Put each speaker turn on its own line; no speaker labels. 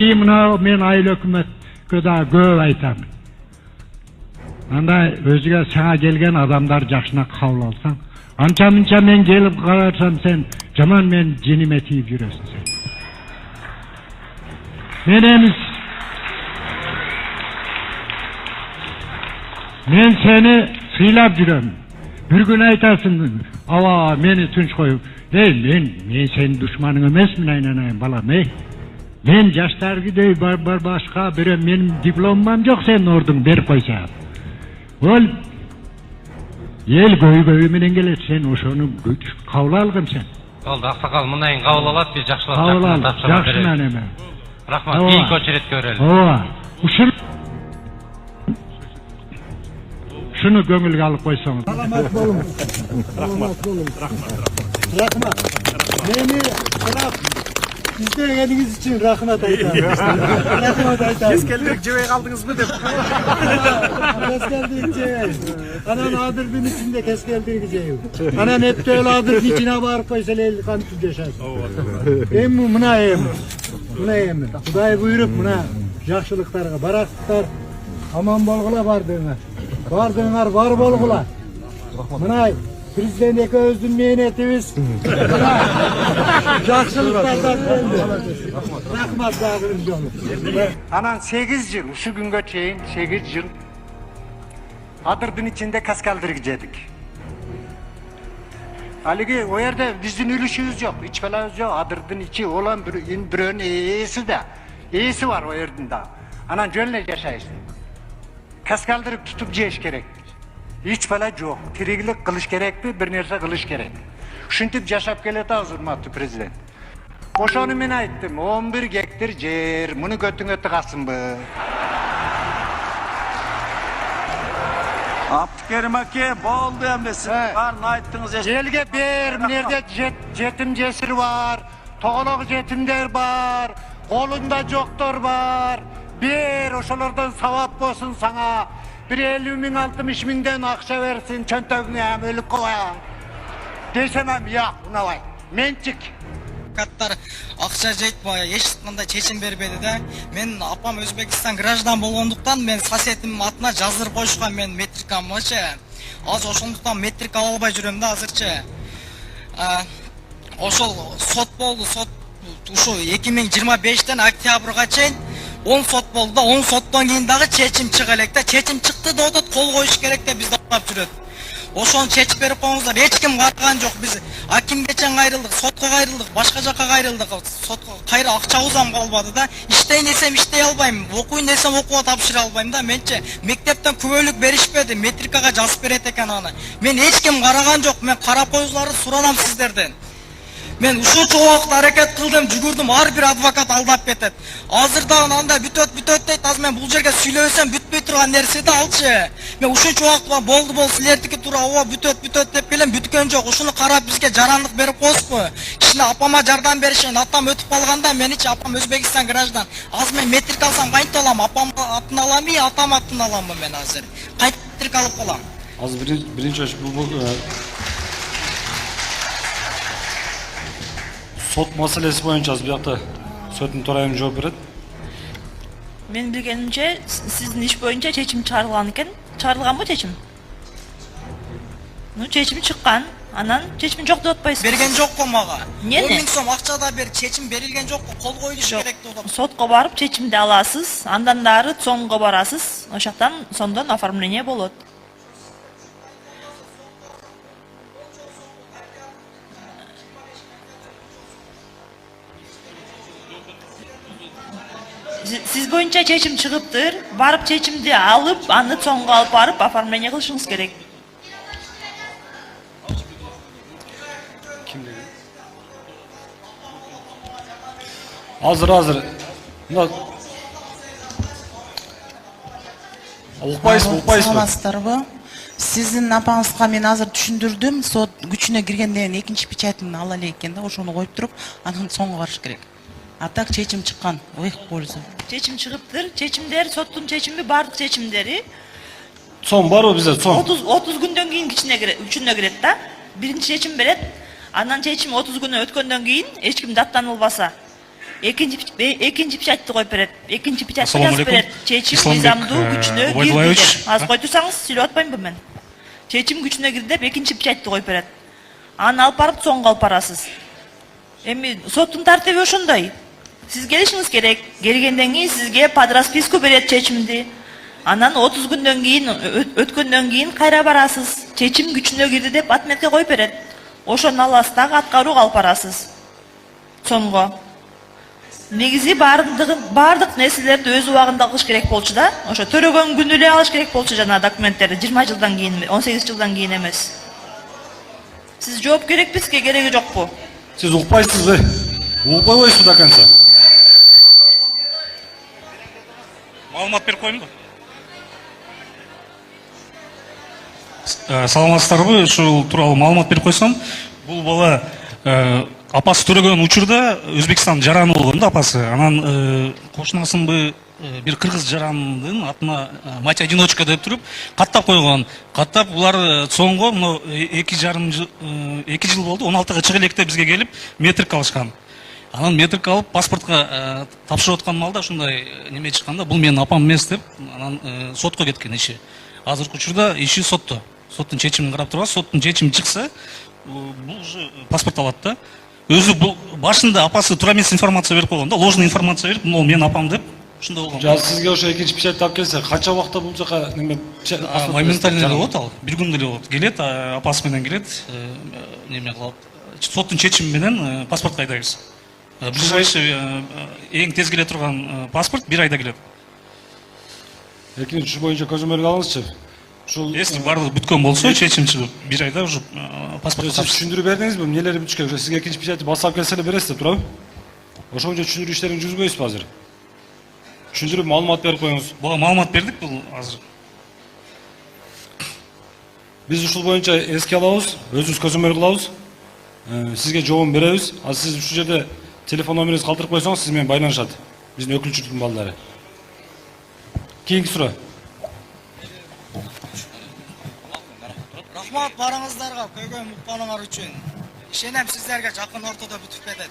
Mına men ayıl hökümetke da көп aytam. Anda özüge sana gelgen adamlar jakşına kabul alsan, ança-munça men gelip kalarsam sen jaman men jenime tiyip жүрөсүң sen. Men seni sıylap жүрөm. Bir gün aytasın, ava meni tunç koyup, men senin düşmanın emesmin aynan balam, men жаштар гидей бар башка берем, менин дипломум жок, сен ордуң берип койсаң. Ол эл көйгөйү менен келет, сен ошону кабыл алгын сен.
Болду, аксакал мындайын кабыл алат, биз жакшылап тапшырып беребиз.
Жакшынан эме.
Рахмат, кийинки очередке көрөлү.
Ооба. Şunu көңүлгө алып койсоңуз.
Саламат болуңуз. Рахмат. Мени сынап издегениңиz үчүн рахмат айтам. Рахмат айтам.
Кескелдик жебей калдыңызбы деп.
Кескелдик жебей. Анан адырдын ичинде кескелдик жейбиз. Анан эптел адырдын ичине барып койсо эл кантип жашайт. Эми мына эми. Кудай буйруп мына жакшылыктарга барактар аман болгула бардыңар бар болгула. Мына президент экөөбүздүн мээнетибиз жакшылыктардан келди. Рахмат дагырым жолу. Анан 8 жыл, ушу күнгө чейин 8 жыл адырдын ичинде каскалдырга жедик. Алиги о жерде биздин үлүшүбүз жок, ич балабыз жок, адырдын ичи улам бирөөнүн ээси да, ээси бар о жердин да. Анан жөн эле жашайсың. Kaskaldırıp tutup jeyиш керек. Hiç bala жоқ. Тиригилик кылыш керекпи, бир нерсе кылыш керек. Ушинтип жашап келет урматтуу президент. Ошону мен айттым, 11 гектар жер, муну көтүңө тыгасыңбы?
Абдыкерим аке, болду эмне сиз баарын айттыңыз.
Элге бер, мынерде жетим жесир бар, тоголок жетимдер бар, колунда жоктор бар. Bir ошолордон сабап болсун саңа. Bir 50.000-60 миңден акча берсин, чөнтөгүңө ham өлүп кояң. Десем ham жок, унабайт. Менчик.
Каттар акча жетпей, эч кандай чечим бербеди да. Мен апам Өзбекстан граждан болгондуктан мен сосетимдин атына жаздырып коюшкан мен метрикамчы. Азыр ошондуктан метрика ала албай жүрөм да азырчы. Ошол сот болду, сот ушу 2025-тен октябрга чейин 10 сот болду да, 10 соттон кийин дагы чечим чыга элек да. Чечим чыкты да, отот кол коюш керек деп бизди алып жүрөт. Ошону чечип берип коюңуздар. Эч ким караган жок. Биз акимгечен кайрылдык, сотко кайрылдык, башка жакка кайрылдык. Сотко кайра акчабыз ham калбады да. Иштейин десем иштей албайм, окуйн десем окууга тапшыра албайм да. Менчи мектептен күбөлүк беришпеди, метрикага жазып берет экен аны. Мен эч ким караган жок. Мен карап коюңузларды сурадым сиздерден. Мен ушунча убакыт аракет кылдым, жүгүрдүм, ар бир адвокат алдап кетет. Азыр дагы анда бүтөт дейт. Азыр мен бул жерге сүйлөсөм бүтпөй турган нерсе да алчы. Мен ушунча убакыт болду силердики туура ооба бүтөт деп келем, бүткөн жок. Ушуну карап бизге жарандык берип коесузбу? Кичине апама жардам беришин. Атам өтүп калганда, меничи апам Өзбекстан граждан. Азыр мен метрик алсам кантип алам? Апам атын аламбы, атам атын аламбы мен азыр? Кантип метрик алып калам?
Азыр биринчи бул сот маселеси боюнча биякта сотун төрайым жооп берет.
Мен билгенимче сиздин иш боюнча чечим чыгарылган экен. Чыгарылганбы чечим? Чечим чыккан. Анан чечим жок деп атпайсыз.
Берген жокко мага.
10
000 сом акча да бер, чечим берилген жокко, кол коюлуш керек деп.
Сотко барып чечимди аласыз. Андан дары цонго барасыз. Ошоктан сондон оформление болот. Siz boyunca çeçim çıkıptır. Barıp çeçimdi alıp, аны цонго алып барып оформление кылышыңыз керек.
Азыр. Мына укпайсызбы?
Саламатсыздарбы? Сиздин апаңызга мен азыр түшүндүрдүм. Сот күчүнө киргенден экинчи печатын ала элек экен да, ошону коюп туруп, анан цонго барыш керек. А так чечим чыккан, в их пользу.
Чечим чыгыптыр. Чечимдер, соттун чечими, бардык чечимдери.
Сон барбы бизде сон?
30 күндөн кийин үчүнө кирет да. Биринчи чечим берет. Андан чечим 30 күнү өткөндөн кийин эч ким даттанылбаса экинчи печатьты коюп берет. Экинчи печатьты
Ассаламу
жазып
алейкум.
берет. Чечим
Исламбек,
мыйзамдуу күчүнө
Убайдуллаевич.
кирди деп. Аз кой турсаңыз, сүйлөп атпаймынбы мен? Чечим күчүнө кирди деп экинчи печатьты коюп берет. Аны алып барып соңго алып барасыз. Эми соттун тартиби ошондой. Сиз келишиңиз керек. Келгенден кийин сизге под расписку берет чечимди. Анан 30 күндөн кийин өткөндөн кийин кайра барасыз. Чечим күчүнө кирди деп отметка коюп берет. Ошону аласыз дагы аткарууга алып барасыз. Сомго. Негизи бардык нерселерди өз убагында кылыш керек болчу да. Ошо төрөгөн күнү эле алыш керек болчу жана документтерди 20 жылдан кийин, 18 жылдан кийин эмес. Сиз жооп керекпизби, кереги жокпу?
Сиз укпайсызбы? Укпай койсуз до конца. Маалымат берип коеюнбу? Саламатсыздарбы? Ушул тууралуу маалымат берип койсом, бул бала апасы төрөгөн учурда Өзбекстан жараны болгон да апасы. Анан кошунасынбы бир кыргыз жарандын атына мать одиночка деп туруп каттап койгон. Каттап булар соңго мына 2 жыл болду. 16-га чыга электе бизге келип метрик алышкан. Анан метрик алып паспортко тапшырып аткан маалда ушундай неме чыкканда бул менин апам эмес деп анан сотко кеткен иши. Азыркы учурда иши сотто. Соттун чечимин карап турабыз. Соттун чечими чыкса, бул уже паспорт алат да. Өзү бул башында апасы туура эмес информация берип койгон да, ложный информация берип, бул менин апам деп ушундай болгон.
Жаз сизге ошо экинчи печать алып келсе, канча убакытта бул жака неме
Моментально эле болот ал. Бир күндө эле болот. Келет, апасы менен келет, неме кылып, соттун чечими менен паспорт айдайбыз. Ближайший эң тез келе турган паспорт 1 айда келет.
Экинчи ушу боюнча көзөмөлгө алыңызчы. Ушул
Если бардыгы бүткөн болсо, чечим чыгып 1 айда уже паспорт
сиз
тапшырып.
түшүндүрүп бердиңизби? Эмнелери бүтүш керек? Сизге экинчи печать басып келсе эле бересиз, туурабы? Ошо боюнча түшүндүрүү иштерин жүргүзбөйсүзбү азыр? Түшүндүрүп маалымат берип коюңуз.
Буга маалымат бердик бул азыр.
Биз ушул боюнча эске алабыз, өзүбүз көзөмөл кылабыз. Сизге жообун беребиз. Азыр сиз ушул жерде телефон номериңизди калтырып койсоңуз, сиз менен байланышат. Биздин өкүлчүлүктүн балдары. Кийинки суроо.
Рахмат барыңыздарга, көйгөй укканыңар үчүн. Ишенем сиздерге жакын ортодо бүтүп кетет.